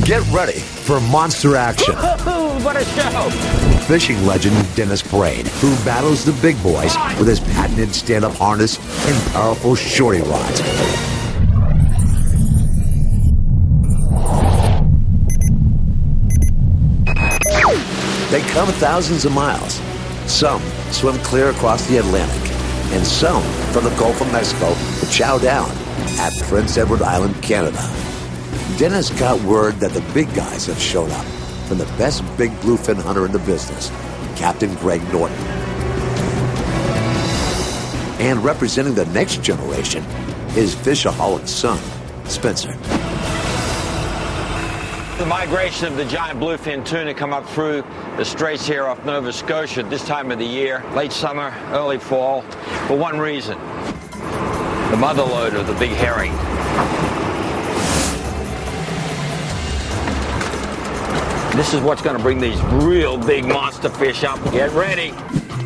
Get ready for monster action. What a show! Fishing legend Dennis Braid, who battles the big boys with his patented stand-up harness and powerful shorty rods. They come thousands of miles. Some swim clear across the Atlantic, and some from the Gulf of Mexico to chow down at Prince Edward Island, Canada. Dennis got word that the big guys have shown up, from the best big bluefin hunter in the business, Captain Greg Norton. And representing the next generation, his fishaholic son, Spencer. The migration of the giant bluefin tuna come up through the straits here off Nova Scotia at this time of the year, late summer, early fall, for one reason: the mother lode of the big herring. This is what's going to bring these real big monster fish up. Get ready.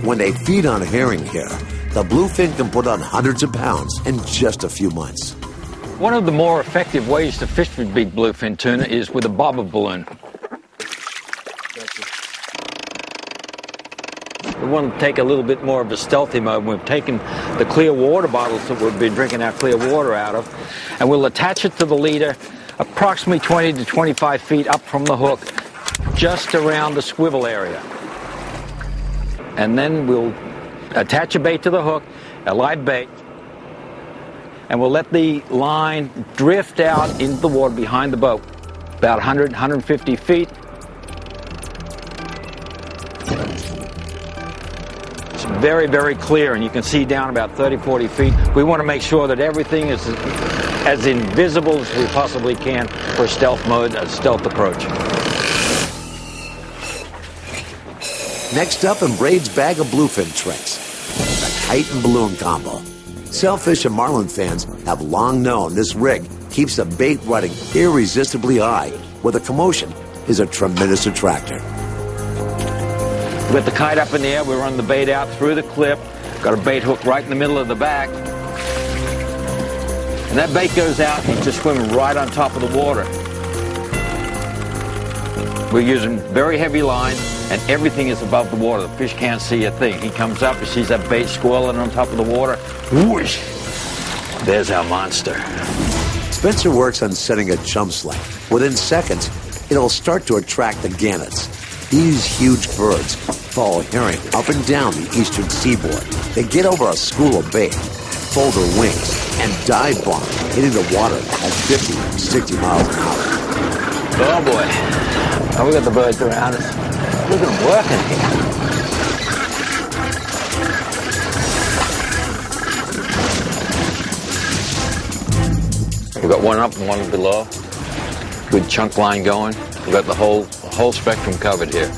When they feed on herring here, the bluefin can put on hundreds of pounds in just a few months. One of the more effective ways to fish for big bluefin tuna is with a bobber balloon. We want to take a little bit more of a stealthy mode. We've taken the clear water bottles that we've been drinking our clear water out of, and we'll attach it to the leader approximately 20 to 25 feet up from the hook, just around the swivel area. And then we'll attach a bait to the hook, a live bait, and we'll let the line drift out into the water behind the boat, about 100, 150 feet. It's very, very clear, and you can see down about 30, 40 feet. We want to make sure that everything is as invisible as we possibly can for a stealth mode, a stealth approach. Next up in Braid's bag of bluefin tricks, the kite and balloon combo. Sailfish and marlin fans have long known this rig keeps the bait riding irresistibly high, where the commotion is a tremendous attractor. We've got the kite up in the air, we run the bait out through the clip, got a bait hook right in the middle of the back, and that bait goes out and he's just swimming right on top of the water. We're using very heavy line, and everything is above the water. The fish can't see a thing. He comes up, he sees that bait swirling on top of the water. Whoosh! There's our monster. Spencer works on setting a chum slate. Within seconds, it'll start to attract the gannets. These huge birds follow herring up and down the eastern seaboard. They get over a school of bait, fold their wings, and dive bomb, hitting the water at 50, 60 miles an hour. Oh boy. Oh, we got the birds around us. Look at them working here. We've got one up and one below. Good chunk line going. We've got the whole spectrum covered here.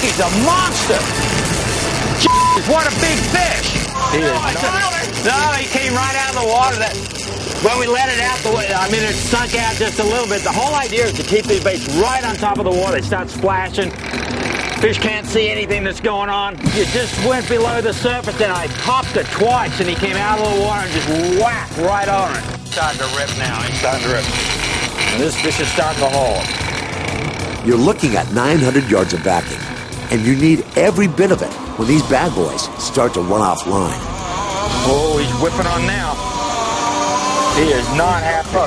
He's a monster! Jeez, what a big fish! He is no, he came right out of the water. When we let it out, it sunk out just a little bit. The whole idea is to keep these baits right on top of the water. They start splashing. Fish can't see anything that's going on. You just went below the surface, and I popped it twice, and he came out of the water and just whacked right on it. He's starting to rip now. He's starting to rip. And this fish is starting to haul. You're looking at 900 yards of backing, and you need every bit of it when these bad boys start to run off line. Oh, he's whipping on now. He is not happy.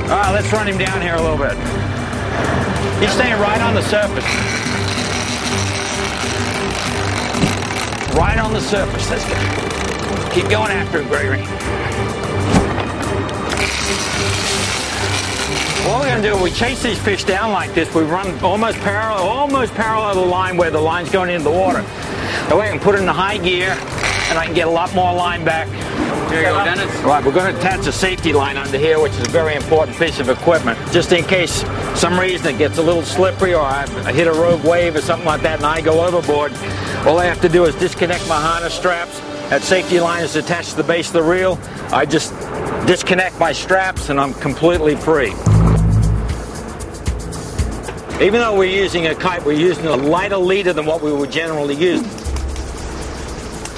All right, let's run him down here a little bit. He's staying right on the surface. Right on the surface. Let's go. Keep going after him, Gregory. What we're going to do, we chase these fish down like this. We run almost parallel to the line where the line's going into the water. That way I can put it in the high gear, and I can get a lot more line back. Here you go, Dennis. Right, we're going to attach a safety line under here, which is a very important piece of equipment. Just in case some reason it gets a little slippery or I hit a rogue wave or something like that and I go overboard, all I have to do is disconnect my harness straps. That safety line is attached to the base of the reel. I just disconnect my straps and I'm completely free. Even though we're using a kite, we're using a lighter leader than what we would generally use.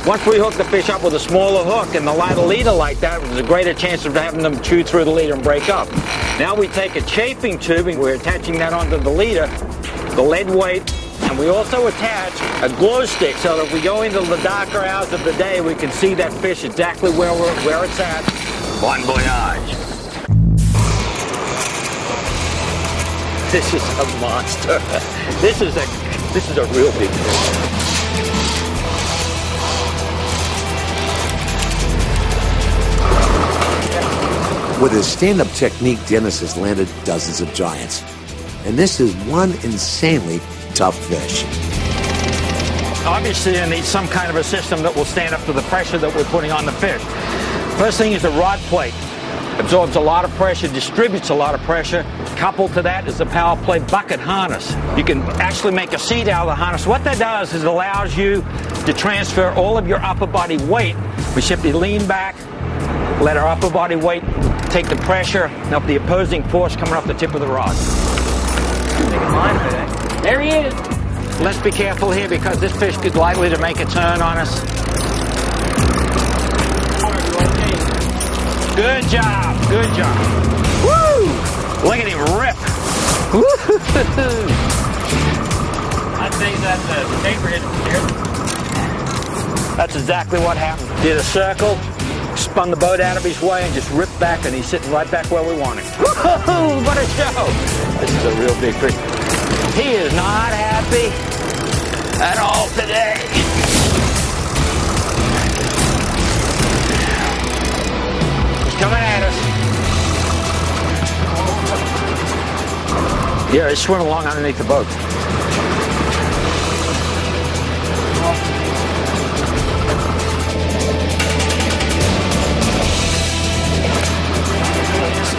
Once we hook the fish up with a smaller hook and the lighter leader like that, there's a greater chance of having them chew through the leader and break up. Now we take a chafing tube and we're attaching that onto the leader, the lead weight, and we also attach a glow stick so that if we go into the darker hours of the day, we can see that fish exactly where it's at. Bon voyage. This is a monster. This is a real big fish. With his stand-up technique, Dennis has landed dozens of giants. And this is one insanely tough fish. Obviously, I need some kind of a system that will stand up to the pressure that we're putting on the fish. First thing is a rod plate. Absorbs a lot of pressure, distributes a lot of pressure. Coupled to that is the power play bucket harness. You can actually make a seat out of the harness. What that does is it allows you to transfer all of your upper body weight. We simply lean back, let our upper body weight take the pressure of the opposing force coming off the tip of the rod. There he is. Let's be careful here because this fish could likely to make a turn on us. Good job, good job. Woo! Look at him rip. I think that the taper hit here. That's exactly what happened. Did a circle, spun the boat out of his way and just ripped back, and he's sitting right back where we want him. Woo-hoo, what a show. This is a real big fish. He is not happy at all today. He's coming at us. Yeah, he's swimming along underneath the boat.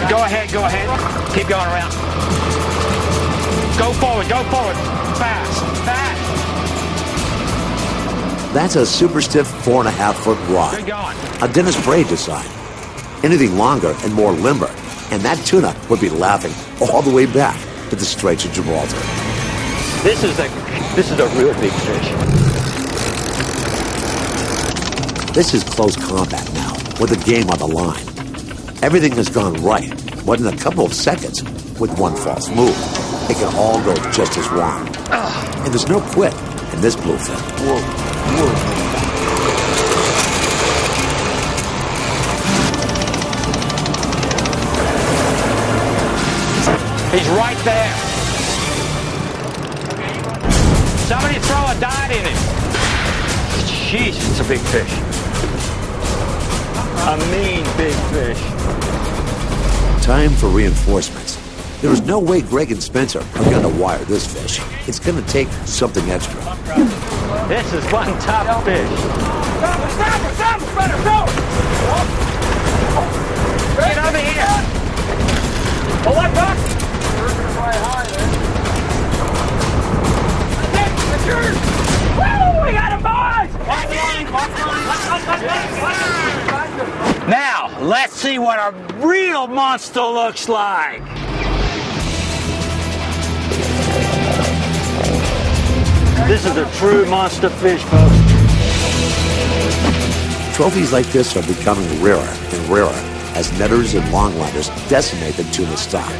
Go ahead, go ahead. Keep going around. Go forward, fast, fast. That's a super stiff 4.5-foot rod. Good going. A Dennis Braid design. Anything longer and more limber, and that tuna would be laughing all the way back to the Straits of Gibraltar. This is a real big fish. This is close combat now, with the game on the line. Everything has gone right, but in a couple of seconds, with one false move, it can all go just as wrong. And there's no quit in this bluefin. Whoa, whoa. He's right there. Somebody throw a dart in him. Jeez, it's a big fish. A mean big fish. Time for reinforcements. There is no way Greg and Spencer are going to wire this fish. It's going to take something extra. This is one tough fish. Get over here. Pull that back. Woo! We got him, boys! Now, let's see what a real monster looks like. This is a true monster fish, folks. Trophies like this are becoming rarer and rarer as netters and longliners decimate the tuna stock.